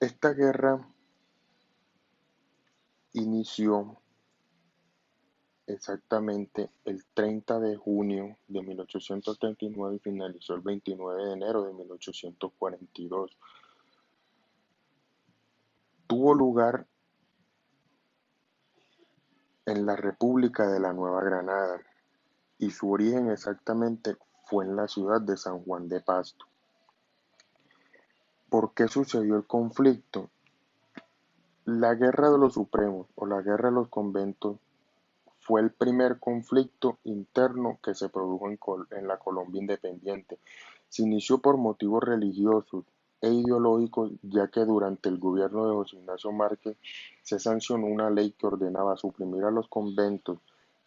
Esta guerra inició exactamente el 30 de junio de 1839 y finalizó el 29 de enero de 1842. Tuvo lugar en la República de la Nueva Granada y su origen exactamente fue en la ciudad de San Juan de Pasto. ¿Por qué sucedió el conflicto? La Guerra de los Supremos o la Guerra de los Conventos fue el primer conflicto interno que se produjo en la Colombia independiente. Se inició por motivos religiosos e ideológicos, ya que durante el gobierno de José Ignacio Márquez se sancionó una ley que ordenaba suprimir a los conventos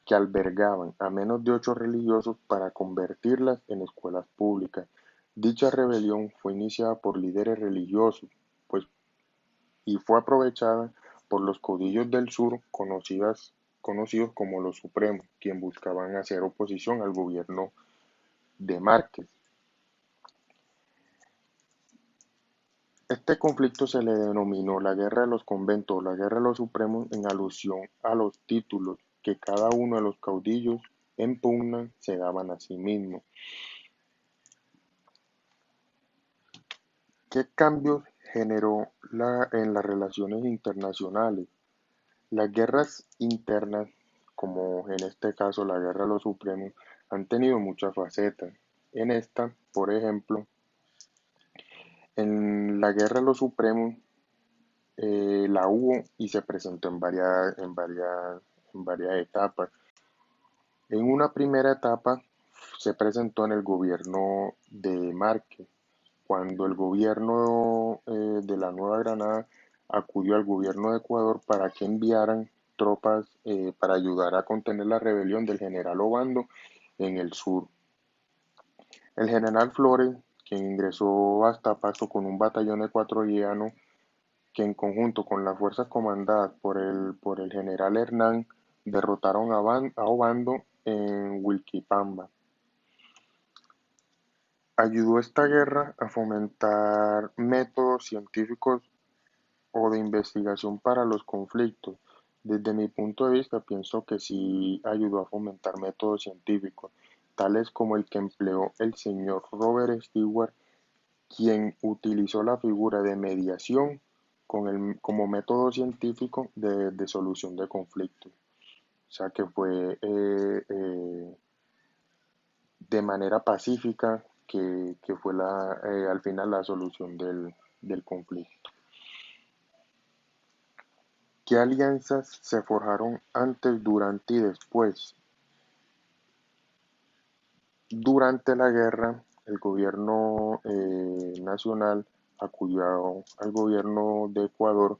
que albergaban a menos de 8 religiosos para convertirlas en escuelas públicas. Dicha rebelión fue iniciada por líderes religiosos, pues, y fue aprovechada por los caudillos del sur conocidos como los Supremos, quien buscaban hacer oposición al gobierno de Márquez. Este conflicto se le denominó la Guerra de los Conventos o la Guerra de los Supremos en alusión a los títulos que cada uno de los caudillos en pugna se daban a sí mismos. ¿Qué cambios generó en las relaciones internacionales? Las guerras internas, como en este caso la Guerra de los Supremos, han tenido muchas facetas. En esta, por ejemplo, en la Guerra de los Supremos la hubo y se presentó en varias etapas. En una primera etapa se presentó en el gobierno de Márquez, cuando el gobierno de la Nueva Granada acudió al gobierno de Ecuador para que enviaran tropas para ayudar a contener la rebelión del general Obando en el sur. El general Flores, quien ingresó hasta Pasto con un batallón ecuatoriano, que en conjunto con las fuerzas comandadas por el general Hernán derrotaron a Obando en Wilquipamba. Ayudó esta guerra a fomentar métodos científicos o de investigación para los conflictos. Desde mi punto de vista, pienso que sí ayudó a fomentar métodos científicos, tales como el que empleó el señor Robert Stewart, quien utilizó la figura de mediación como método científico de solución de conflictos. O sea que fue de manera pacífica que fue al final la solución del conflicto. ¿Qué alianzas se forjaron antes, durante y después? Durante la guerra, el gobierno nacional acudió al gobierno de Ecuador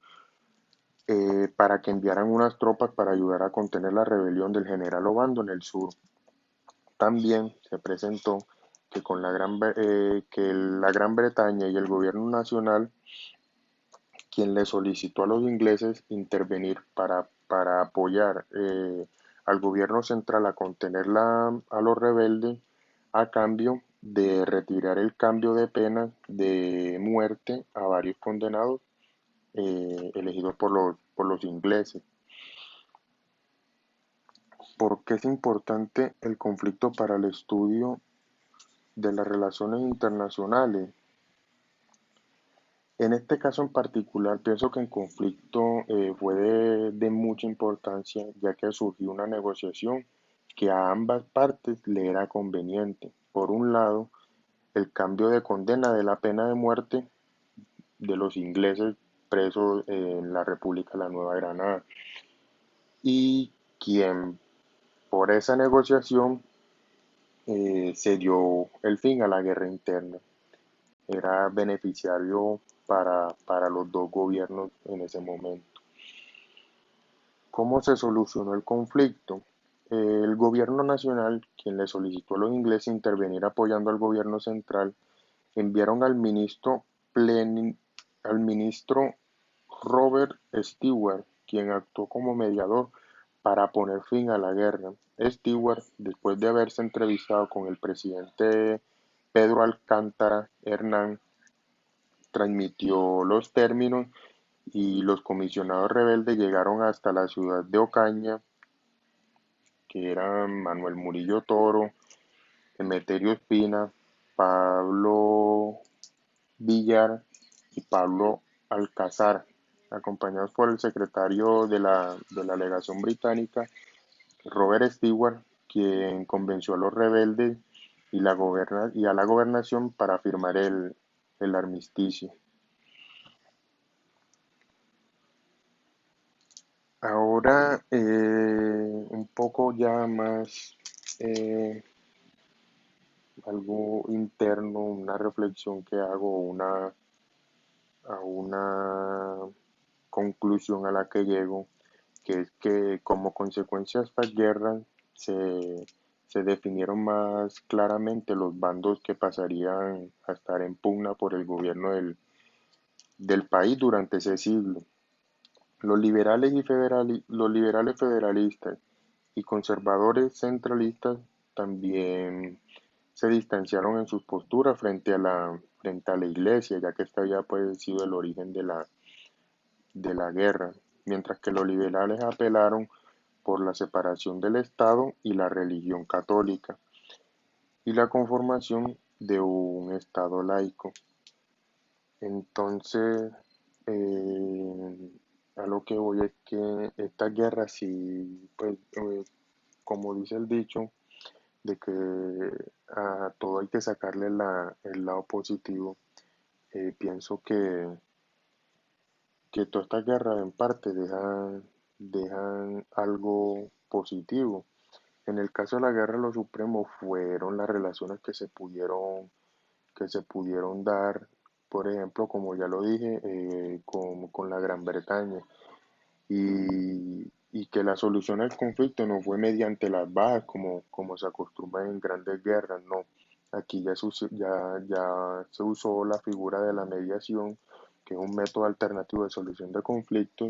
para que enviaran unas tropas para ayudar a contener la rebelión del general Obando en el sur. También se presentó que la Gran Bretaña y el gobierno nacional, quien le solicitó a los ingleses intervenir para apoyar al gobierno central a contener a los rebeldes a cambio de retirar el cambio de pena de muerte a varios condenados elegidos por los ingleses. ¿Por qué es importante el conflicto para el estudio de las relaciones internacionales? En este caso en particular, pienso que el conflicto fue de mucha importancia, ya que surgió una negociación que a ambas partes le era conveniente. Por un lado, el cambio de condena de la pena de muerte de los ingleses presos en la República de la Nueva Granada, y quien por esa negociación se dio el fin a la guerra interna. Era beneficiario para los dos gobiernos en ese momento. ¿Cómo se solucionó el conflicto? El gobierno nacional, quien le solicitó a los ingleses intervenir apoyando al gobierno central, enviaron al ministro Robert Stewart, quien actuó como mediador para poner fin a la guerra. Stewart, después de haberse entrevistado con el presidente Pedro Alcántara Hernán, transmitió los términos y los comisionados rebeldes llegaron hasta la ciudad de Ocaña, que eran Manuel Murillo Toro, Emeterio Espina, Pablo Villar y Pablo Alcázar, acompañados por el secretario de la legación británica, Robert Stewart, quien convenció a los rebeldes y a la gobernación para firmar el armisticio. Ahora, un poco ya más algo interno, una reflexión que hago, a una conclusión a la que llego, que es que como consecuencia de estas guerras se, se definieron más claramente los bandos que pasarían a estar en pugna por el gobierno del país durante ese siglo. Los liberales federalistas y conservadores centralistas también se distanciaron en sus posturas frente a la iglesia, ya que este había pues, sido el origen de la guerra, mientras que los liberales apelaron por la separación del Estado y la religión católica y la conformación de un Estado laico. Entonces, a lo que voy es que esta guerra sí, pues, como dice el dicho, de que a todo hay que sacarle el lado positivo. Pienso que todas estas guerras en parte dejan algo positivo. En el caso de la Guerra de los Supremos fueron las relaciones que se pudieron dar, por ejemplo, como ya lo dije, con la Gran Bretaña, y que la solución al conflicto no fue mediante las bajas como se acostumbra en grandes guerras, no. Aquí ya se usó la figura de la mediación, que es un método alternativo de solución de conflictos